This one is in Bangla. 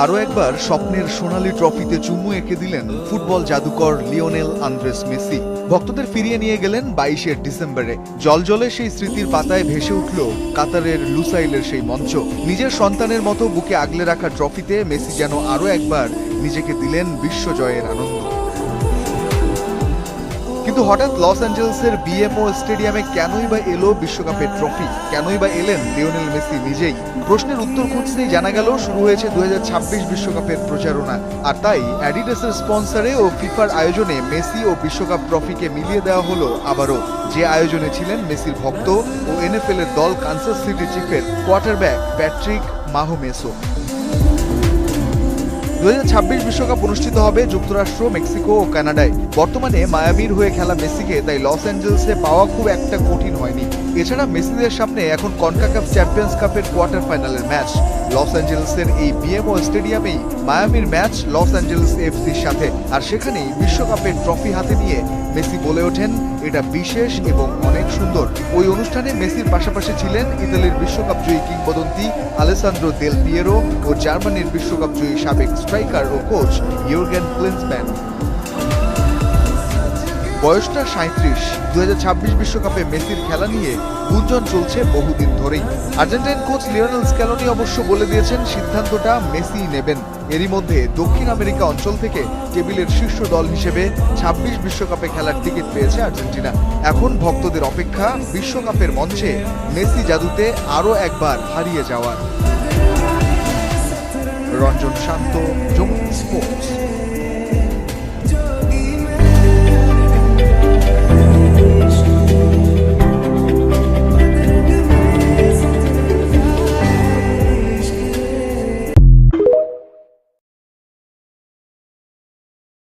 আরও একবার স্বপ্নের সোনালী ট্রফিতে চুমু এঁকে দিলেন ফুটবল জাদুকর লিওনেল আন্দ্রেস মেসি। ভক্তদের ফিরিয়ে নিয়ে গেলেন 22শে ডিসেম্বরে। জলজলে সেই স্মৃতির পাতায় ভেসে উঠল কাতারের লুসাইলের সেই মঞ্চ। নিজের সন্তানের মতো বুকে আগলে রাখা ট্রফিতে মেসি যেন আরও একবার নিজেকে দিলেন বিশ্বজয়ের আনন্দ। কিন্তু হঠাৎ লস অ্যাঞ্জেলেসের বিএমও স্টেডিয়ামে কেনই বা এলো বিশ্বকাপের ট্রফি? কেনই বা এলেন লিওনেল মেসি নিজেই? প্রশ্নের উত্তর খুঁজতেই জানা গেল শুরু হয়েছে 2026 বিশ্বকাপের প্রচারণা। আর তাই অ্যাডিডাসের স্পন্সরে ও ফিফার আয়োজনে মেসি ও বিশ্বকাপ ট্রফিকে মিলিয়ে দেওয়া হলো আবারও। যে আয়োজনে ছিলেন মেসির ভক্ত ও এনএফএল এর দল কানসাস সিটি চিফের কোয়ার্টারব্যাক প্যাট্রিক মাহোমেসো। 2026 বিশ্বকাপ অনুষ্ঠিত হবে যুক্তরাষ্ট্র, মেক্সিকো ও কানাডায়। বর্তমানে মায়ামির হয়ে খেলা মেসিকে তাই লস অ্যাঞ্জেলেসে পাওয়া খুব একটা কঠিন হয়নি। এছাড়া মেসিদের সামনে এখন কনকাকাফ চ্যাম্পিয়ন্স কাপের কোয়ার্টার ফাইনালের ম্যাচ। লস অ্যাঞ্জেলেসের এই বিএমও স্টেডিয়ামেই মায়ামির ম্যাচ লস অ্যাঞ্জেলেস এফসির সাথে। আর সেখানেই বিশ্বকাপের ট্রফি হাতে নিয়ে মেসি বলে ওঠেন, এটা বিশেষ এবং অনেক সুন্দর। ওই অনুষ্ঠানে মেসির পাশাপাশি ছিলেন ইতালির বিশ্বকাপ জয়ী কিংবদন্তি আলেসান্দ্রো দেল পিয়েরো ও জার্মানির বিশ্বকাপ জয়ী সাবেক স্ট্রাইকার ও কোচ ইউর্গেন ক্লিন্সম্যান। বয়সটা 37। 2026 বিশ্বকাপে মেসির খেলা নিয়ে গুঞ্জন চলছে বহুদিন ধরেই। আর্জেন্টাইন কোচ লিওনেল স্ক্যালোনি অবশ্য বলে দিয়েছেন সিদ্ধান্তটা মেসি নেবেন। এরই মধ্যে দক্ষিণ আমেরিকা অঞ্চল থেকে টেবিলের শীর্ষ দল হিসেবে 26 বিশ্বকাপে খেলার টিকিট পেয়েছে আর্জেন্টিনা। এখন ভক্তদের অপেক্ষা বিশ্বকাপের মঞ্চে মেসি জাদুতে আরও একবার হারিয়ে যাওয়ার। রঞ্জন শান্ত, যমুনা স্পোর্টস।